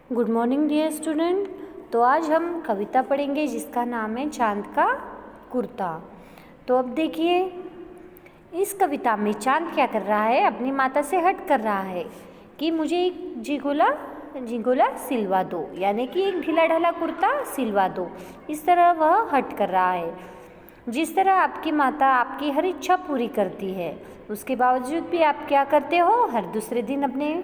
Good morning dear student. तो आज हम कविता पढ़ेंगे जिसका नाम है चांद का कुर्ता। तो अब देखिए, इस कविता में चांद क्या कर रहा है, अपनी माता से हट कर रहा है कि मुझे एक झिगोला सिलवा दो, यानी कि एक ढीला ढाला कुर्ता सिलवा दो। इस तरह वह हट कर रहा है। जिस तरह आपकी माता आपकी हर इच्छा पूरी करती है, उसके बावजूद भी आप क्या करते हो, हर दूसरे दिन अपने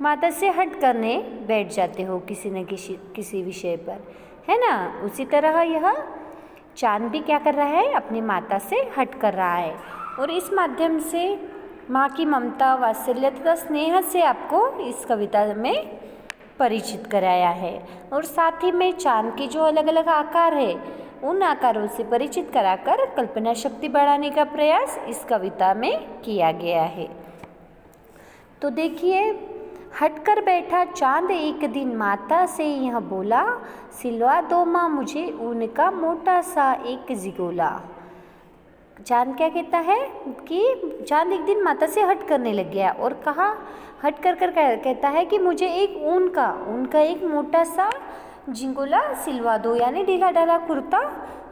माता से हट करने बैठ जाते हो किसी न किसी विषय पर, है ना। उसी तरह यह चांद भी क्या कर रहा है, अपनी माता से हट कर रहा है। और इस माध्यम से माँ की ममता, वात्सल्य तथा स्नेह से आपको इस कविता में परिचित कराया है। और साथ ही में चांद के जो अलग अलग आकार है, उन आकारों से परिचित कराकर कल्पना शक्ति बढ़ाने का प्रयास इस कविता में किया गया है। तो देखिए, हटकर बैठा चांद एक दिन माता से यह बोला, सिलवा दो माँ मुझे ऊन का मोटा सा एक झिगोला। चांद क्या कहता है कि चांद एक दिन माता से हट करने लग गया और कहा, हट कर कहता है कि मुझे एक ऊन का एक मोटा सा झिगोला सिलवा दो, यानी ढीला ढाला कुर्ता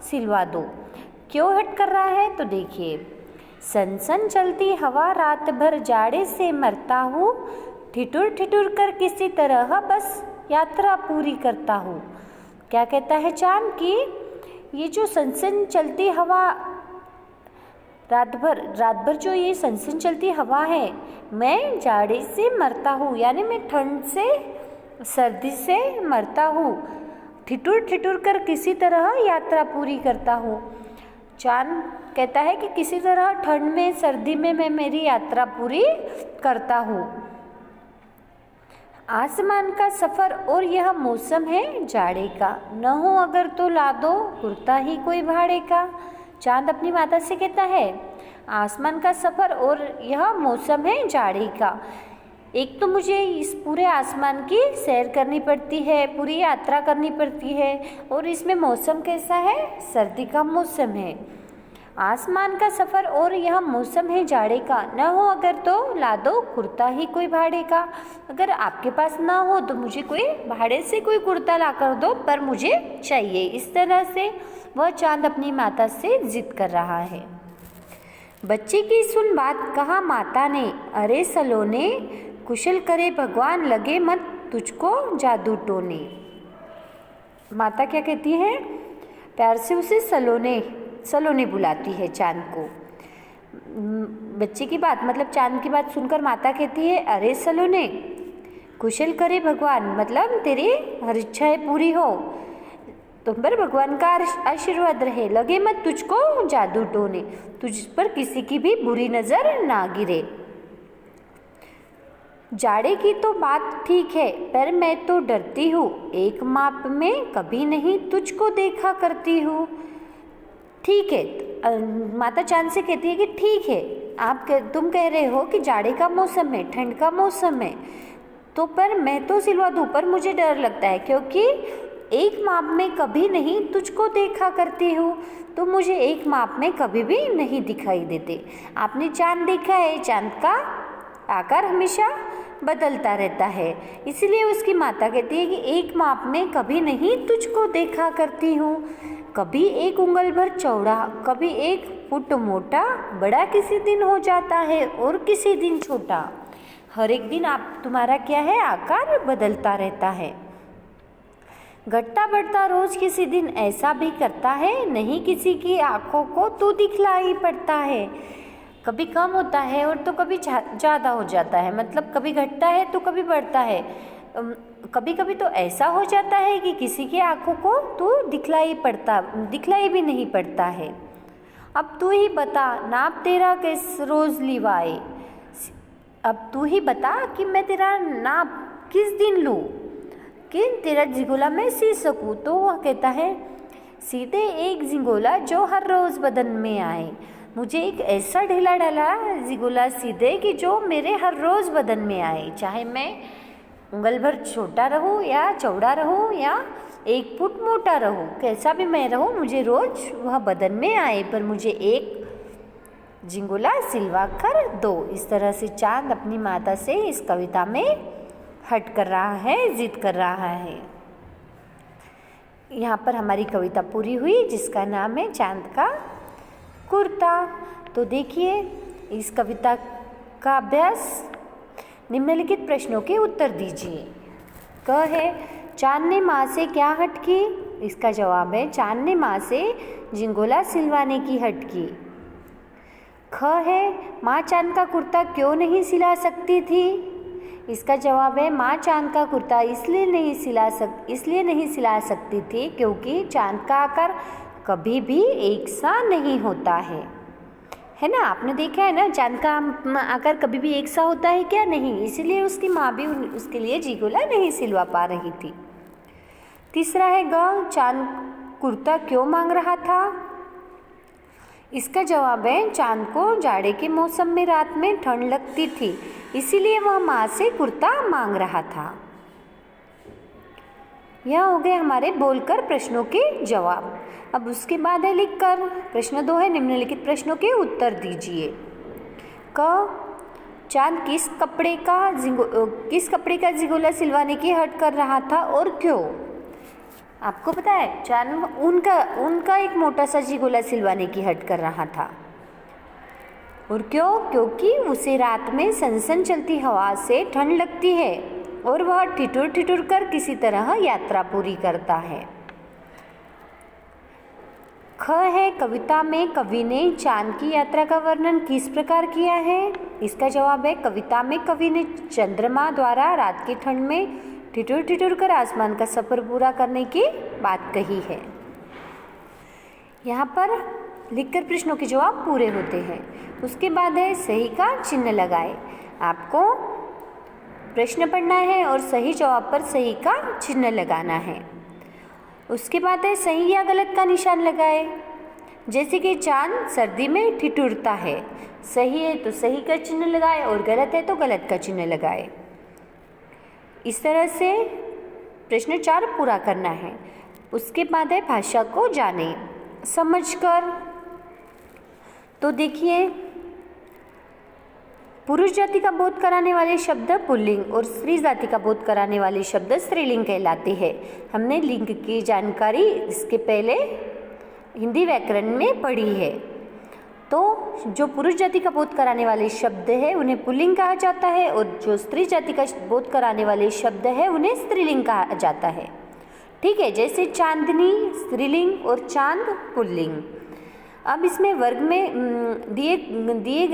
सिलवा दो। क्यों हट कर रहा है, तो देखिए, सन चलती हवा रात भर जाड़े से मरता हूँ, ठिठुर ठिठुर कर किसी तरह बस यात्रा पूरी करता हूँ। क्या कहता है चांद कि ये जो सनसन चलती हवा रात भर जो ये सनसन चलती हवा है, मैं जाड़े से मरता हूँ, यानी मैं ठंड से सर्दी से मरता हूँ, ठिठुर ठिठुर कर किसी तरह यात्रा पूरी करता हूँ। चांद कहता है कि किसी तरह ठंड में सर्दी में मैं मेरी यात्रा पूरी करता हूँ। आसमान का सफ़र और यह मौसम है जाड़े का, न हो अगर तो ला दो कुर्ता ही कोई भाड़े का। चांद अपनी माता से कहता है, आसमान का सफ़र और यह मौसम है जाड़े का। एक तो मुझे इस पूरे आसमान की सैर करनी पड़ती है, पूरी यात्रा करनी पड़ती है, और इसमें मौसम कैसा है, सर्दी का मौसम है। आसमान का सफ़र और यह मौसम है जाड़े का, न हो अगर तो ला दो कुर्ता ही कोई भाड़े का। अगर आपके पास ना हो तो मुझे कोई भाड़े से कोई कुर्ता ला कर दो, पर मुझे चाहिए। इस तरह से वह चांद अपनी माता से जिद कर रहा है। बच्चे की सुन बात कहा माता ने, अरे सलोने कुशल करे भगवान लगे मत तुझको जादू टोने। माता क्या कहती है, प्यार से उसे सलोने बुलाती है चांद को। बच्चे की बात मतलब चांद की बात सुनकर माता कहती है, अरे सलोने कुशल करे भगवान, मतलब तेरी हर इच्छाएं पूरी हो, तुम पर भगवान का आशीर्वाद रहे, लगे मत तुझको जादू टोने, तुझ पर किसी की भी बुरी नज़र ना गिरे। जाड़े की तो बात ठीक है, पर मैं तो डरती हूँ, एक माप में कभी नहीं तुझको देखा करती हूँ। ठीक है, माता चांद से कहती है कि ठीक है, तुम कह रहे हो कि जाड़े का मौसम है, ठंड का मौसम है, तो पर मैं तो सिलवा दूँ, पर मुझे डर लगता है क्योंकि एक माप में कभी नहीं तुझको देखा करती हूँ, तो मुझे एक माप में कभी भी नहीं दिखाई देते। आपने चांद देखा है, चांद का आकार हमेशा बदलता रहता है, इसलिए उसकी माता कहती है कि एक माप में कभी नहीं तुझको देखा करती हूँ। कभी एक उंगल भर चौड़ा, कभी एक फुट मोटा, बड़ा किसी दिन हो जाता है और किसी दिन छोटा। हर एक दिन तुम्हारा क्या है, आकार बदलता रहता है। घटता बढ़ता रोज किसी दिन ऐसा भी करता है, नहीं किसी की आंखों को तू दिखलाई पड़ता है। कभी कम होता है और तो कभी ज़्यादा हो जाता है, मतलब कभी घटता है तो कभी बढ़ता है। कभी कभी तो ऐसा हो जाता है कि किसी की आंखों को तो दिखलाई भी नहीं पड़ता है। अब तू ही बता नाप तेरा किस रोज लिवाए, अब तू ही बता कि मैं तेरा नाप किस दिन लूँ कि तेरा झिगोला मैं सी सकूँ। तो वह कहता है, सीधे एक झिगोला जो हर रोज़ बदन में आए, मुझे एक ऐसा ढीला ढाला झिगोला सी दे कि जो मेरे हर रोज़ बदन में आए, चाहे मैं उंगल भर छोटा रहूं या चौड़ा रहूं या एक फुट मोटा रहूं, कैसा भी मैं रहूं, मुझे रोज़ वह बदन में आए, पर मुझे एक झिगोला सिलवा कर दो। इस तरह से चांद अपनी माता से इस कविता में हट कर रहा है, जिद कर रहा है। यहाँ पर हमारी कविता पूरी हुई जिसका नाम है चांद का कुर्ता। तो देखिए इस कविता का अभ्यास, निम्नलिखित प्रश्नों के उत्तर दीजिए। क है चांद ने माँ से क्या हट की? इसका जवाब है चांद ने माँ से झिंगोला सिलवाने की हट की। ख है माँ चांद का कुर्ता क्यों नहीं सिला सकती थी? इसका जवाब है माँ चांद का कुर्ता इसलिए नहीं सिला सकती थी क्योंकि चांद का आकार कभी भी एक सा नहीं होता है ना। आपने देखा है ना, चांद का आकार कभी भी एक सा होता है क्या? नहीं। इसीलिए उसकी माँ भी उसके लिए झिंगोला नहीं सिलवा पा रही थी। तीसरा है ग, चांद कुर्ता क्यों मांग रहा था? इसका जवाब है चांद को जाड़े के मौसम में रात में ठंड लगती थी, इसीलिए वह माँ से कुर्ता मांग रहा था। यह हो गए हमारे बोलकर प्रश्नों के जवाब। अब उसके बाद है लिखकर। प्रश्न 2 है निम्नलिखित प्रश्नों के उत्तर दीजिए। क, चांद किस कपड़े का झिंगोला सिलवाने की हट कर रहा था और क्यों? आपको पता है चांद उनका एक मोटा सा झिंगोला सिलवाने की हट कर रहा था। और क्यों? क्योंकि उसे रात में सनसन चलती हवा से ठंड लगती है और वह ठिठुर ठिठुर कर किसी तरह यात्रा पूरी करता है। ख है कविता में कवि ने चांद की यात्रा का वर्णन किस प्रकार किया है? इसका जवाब है कविता में कवि ने चंद्रमा द्वारा रात की ठंड में ठिठुर ठिठुर कर आसमान का सफर पूरा करने की बात कही है। यहाँ पर लिखकर प्रश्नों के जवाब पूरे होते हैं। उसके बाद है सही का चिन्ह लगाए। आपको प्रश्न पढ़ना है और सही जवाब पर सही का चिन्ह लगाना है। उसके बाद है सही या गलत का निशान लगाए। जैसे कि चांद सर्दी में ठिठुरता है, सही है तो सही का चिन्ह लगाए और गलत है तो गलत का चिन्ह लगाए। इस तरह से प्रश्न 4 पूरा करना है। उसके बाद है भाषा को जाने समझकर। तो देखिए पुरुष जाति का बोध कराने वाले शब्द पुल्लिंग और स्त्री जाति का बोध कराने वाले शब्द स्त्रीलिंग कहलाते हैं। हमने लिंग की जानकारी इसके पहले हिंदी व्याकरण में पढ़ी है। तो जो पुरुष जाति का बोध कराने वाले शब्द है उन्हें पुल्लिंग कहा जाता है और जो स्त्री जाति का बोध कराने वाले शब्द है उन्हें स्त्रीलिंग कहा जाता है। ठीक है, जैसे चांदनी स्त्रीलिंग और चांद पुल्लिंग। अब इसमें वर्ग में दिए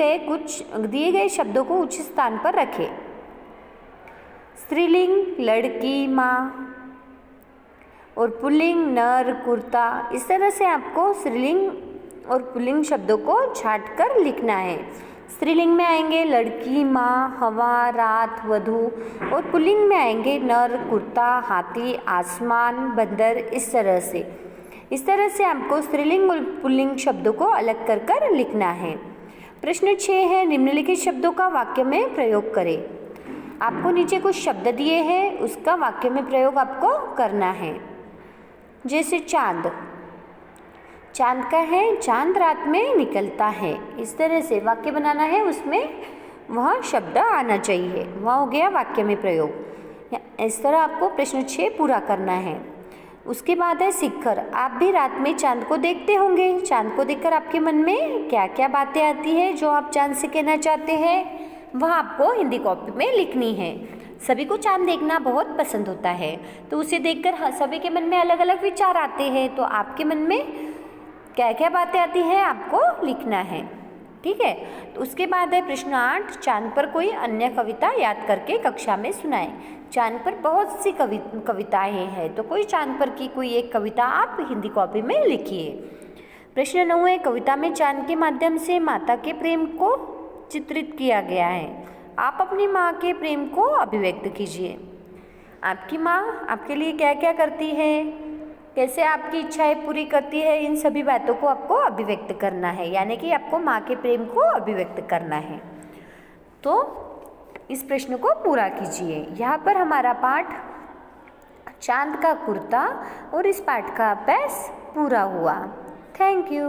गए शब्दों को उचित स्थान पर रखें। स्त्रीलिंग लड़की माँ और पुल्लिंग नर कुर्ता। इस तरह से आपको स्त्रीलिंग और पुल्लिंग शब्दों को छांट कर लिखना है। स्त्रीलिंग में आएंगे लड़की माँ हवा रात वधु और पुल्लिंग में आएंगे नर कुर्ता हाथी आसमान बंदर। इस तरह से आपको स्त्रीलिंग और पुल्लिंग शब्दों को अलग कर कर लिखना है। प्रश्न 6 है निम्नलिखित शब्दों का वाक्य में प्रयोग करें। आपको नीचे कुछ शब्द दिए हैं, उसका वाक्य में प्रयोग आपको करना है। जैसे चांद का है चांद रात में निकलता है। इस तरह से वाक्य बनाना है, उसमें वह शब्द आना चाहिए। वह हो गया वाक्य में प्रयोग। इस तरह आपको प्रश्न 6 पूरा करना है। उसके बाद है शिखर। आप भी रात में चांद को देखते होंगे। चांद को देखकर आपके मन में क्या क्या बातें आती है जो आप चांद से कहना चाहते हैं, वह आपको हिंदी कॉपी में लिखनी है। सभी को चांद देखना बहुत पसंद होता है, तो उसे देखकर सभी के मन में अलग अलग विचार आते हैं। तो आपके मन में क्या क्या बातें आती हैं आपको लिखना है। ठीक है, तो उसके बाद है प्रश्न 8 चांद पर कोई अन्य कविता याद करके कक्षा में सुनाएं। चांद पर बहुत सी कविताएं हैं, तो कोई चांद पर की कोई एक कविता आप हिंदी कॉपी में लिखिए। प्रश्न 9 है कविता में चांद के माध्यम से माता के प्रेम को चित्रित किया गया है। आप अपनी माँ के प्रेम को अभिव्यक्त कीजिए। आपकी माँ आपके लिए क्या क्या करती है, कैसे आपकी इच्छाएं पूरी करती है, इन सभी बातों को आपको अभिव्यक्त करना है। यानी कि आपको माँ के प्रेम को अभिव्यक्त करना है। तो इस प्रश्न को पूरा कीजिए। यहाँ पर हमारा पाठ चांद का कुर्ता और इस पाठ का अभ्यास पूरा हुआ। Thank you.